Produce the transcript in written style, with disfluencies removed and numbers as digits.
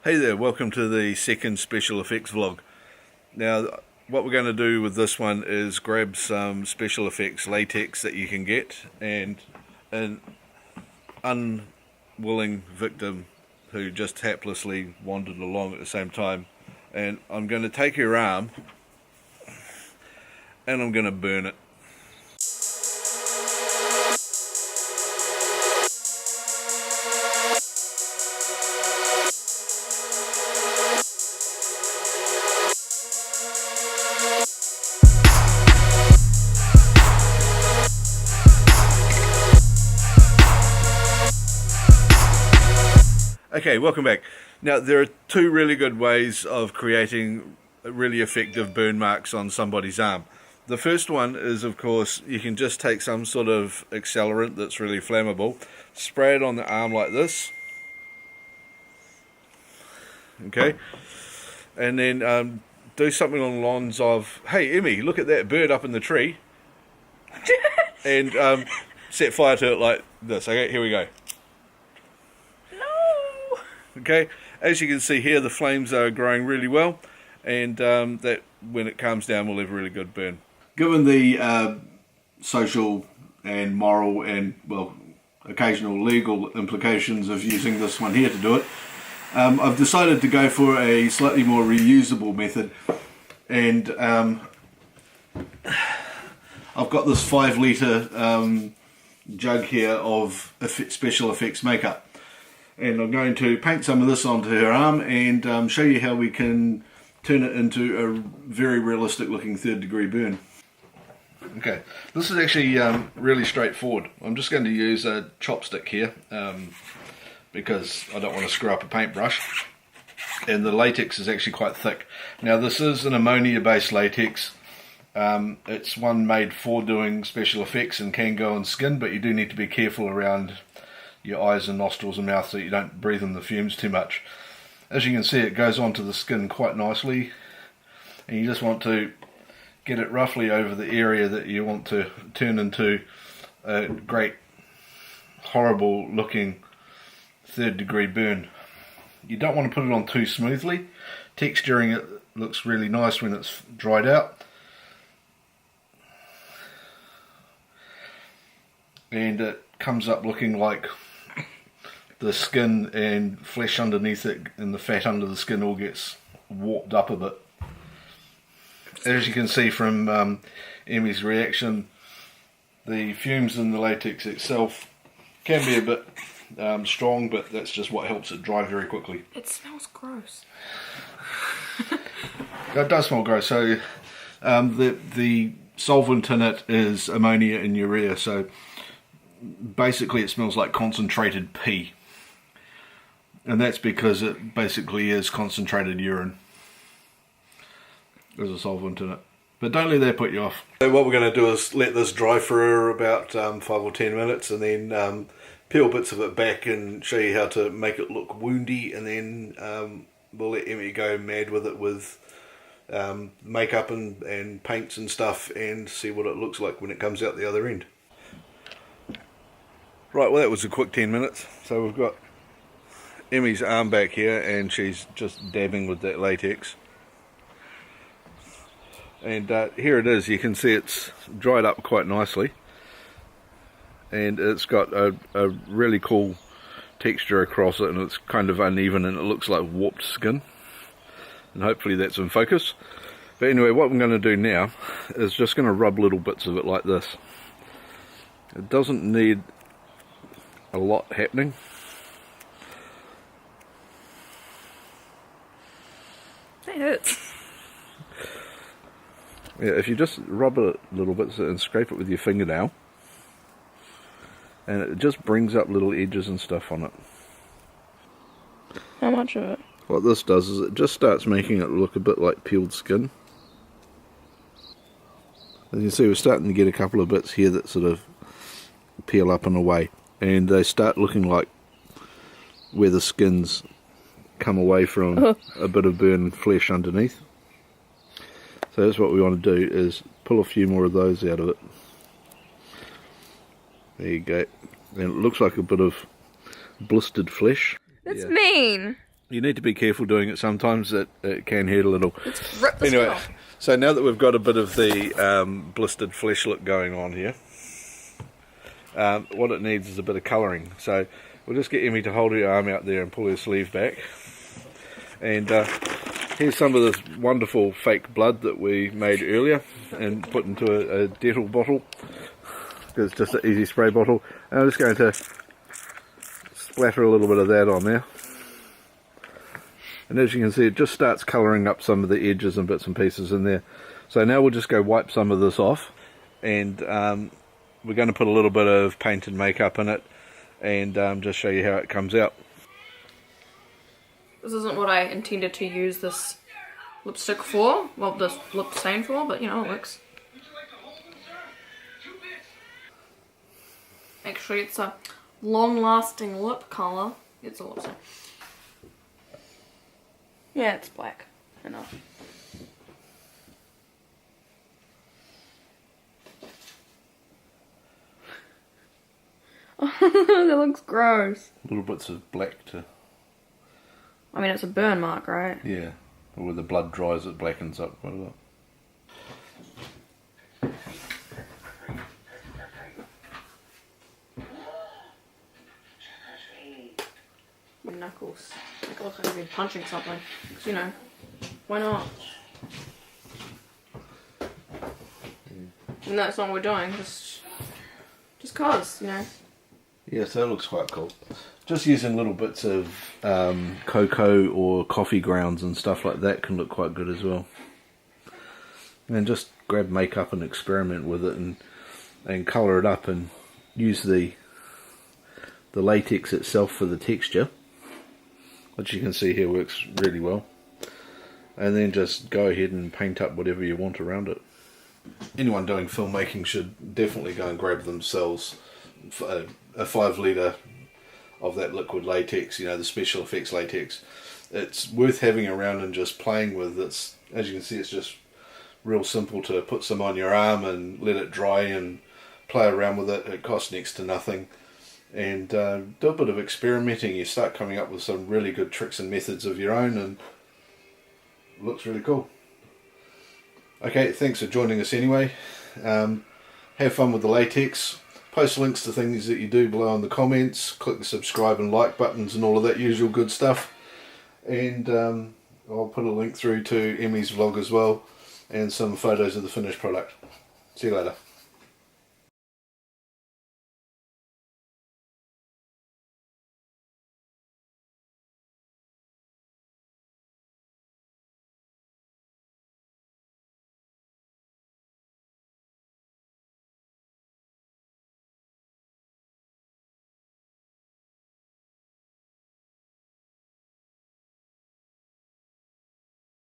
Hey there, welcome to the second special effects vlog. Now what we're going to do with this one is grab some special effects latex that you can get, and an unwilling victim who just haplessly wandered along at the same time, and I'm going to take her arm and I'm going to burn it. Okay, welcome back. Now there are two really good ways of creating really effective burn marks on somebody's arm. The first one is, of course, you can just take some sort of accelerant that's really flammable, spray it on the arm like this, okay, and then do something along the lines of, hey Emmy, look at that bird up in the tree, and set fire to it like this. Okay, here we go. Okay, as you can see here, the flames are growing really well, and that when it calms down will have a really good burn. Given the social and moral and, well, occasional legal implications of using this one here to do it, I've decided to go for a slightly more reusable method, and I've got this 5 litre jug here of special effects makeup. And I'm going to paint some of this onto her arm and show you how we can turn it into a very realistic looking 3rd degree burn. Okay, this is actually really straightforward. I'm just going to use a chopstick here because I don't want to screw up a paintbrush, and the latex is actually quite thick. Now this is an ammonia based latex. It's one made for doing special effects and can go on skin, but you do need to be careful around your eyes and nostrils and mouth so you don't breathe in the fumes too much. As you can see, it goes onto the skin quite nicely, and you just want to get it roughly over the area that you want to turn into a great horrible looking 3rd degree burn. You don't want to put it on too smoothly. Texturing it looks really nice when it's dried out, and it comes up looking like the skin and flesh underneath it and the fat under the skin all gets warped up a bit. As you can see from Emmy's reaction, the fumes in the latex itself can be a bit strong, but that's just what helps it dry very quickly. It smells gross. It does smell gross. So the solvent in it is ammonia and urea, so basically it smells like concentrated pee, and that's because it basically is concentrated urine. There's a solvent in it, but don't let that put you off. So what we're going to do is let this dry for about 5 or 10 minutes, and then peel bits of it back and show you how to make it look woundy, and then we'll let Emmy go mad with it with makeup and paints and stuff, and see what it looks like when it comes out the other end. Right, well that was a quick 10 minutes. So we've got Emmy's arm back here, and she's just dabbing with that latex. And here it is. You can see it's dried up quite nicely, and it's got a really cool texture across it, and it's kind of uneven and it looks like warped skin, and hopefully that's in focus. But anyway, what I'm going to do now is just going to rub little bits of it like this. It doesn't need a lot happening. It hurts. Yeah, if you just rub it a little bit and scrape it with your fingernail, and it just brings up little edges and stuff on it. How much of it? What this does is it just starts making it look a bit like peeled skin. As you can see, we're starting to get a couple of bits here that sort of peel up and away, and they start looking like where the skins come away from a bit of burned flesh underneath. So that's what we want to do, is pull a few more of those out of it. There you go. And it looks like a bit of blistered flesh. That's mean. You need to be careful doing it sometimes, it can hurt a little. Let's rip this Anyway, off. so now that we've got a bit of the blistered flesh look going on here, what it needs is a bit of colouring. So we'll just get Emmy to hold her arm out there and pull her sleeve back. And here's some of this wonderful fake blood that we made earlier and put into a Dettol bottle. It's just an easy spray bottle. And I'm just going to splatter a little bit of that on there. And as you can see, it just starts colouring up some of the edges and bits and pieces in there. So now we'll just go wipe some of this off, and we're going to put a little bit of paint and makeup in it, and just show you how it comes out. This isn't what I intended to use this lipstick for, well, this lip stain for, but you know, it works. Actually, it's a long-lasting lip colour. It's a lip stain. Yeah, it's black enough. That looks gross. Little bits of black to... I mean, it's a burn mark, right? Yeah, where the blood dries it blackens up quite a lot. My knuckles. Make it look like I've been punching something. 'Cause, you know, why not? And that's not what we're doing, just cause, you know. Yeah, so that looks quite cool. Just using little bits of cocoa or coffee grounds and stuff like that can look quite good as well. And just grab makeup and experiment with it and colour it up and use the latex itself for the texture, which you can see here works really well. And then just go ahead and paint up whatever you want around it. Anyone doing filmmaking should definitely go and grab themselves a 5 litre of that liquid latex, you know, the special effects latex. It's worth having around and just playing with. It's, as you can see, it's just real simple to put some on your arm and let it dry and play around with it. It costs next to nothing. And do a bit of experimenting. You start coming up with some really good tricks and methods of your own, and it looks really cool. Okay, thanks for joining us anyway. Have fun with the latex. Post links to things that you do below in the comments. Click the subscribe and like buttons and all of that usual good stuff. And I'll put a link through to Emmy's vlog as well, and some photos of the finished product. See you later.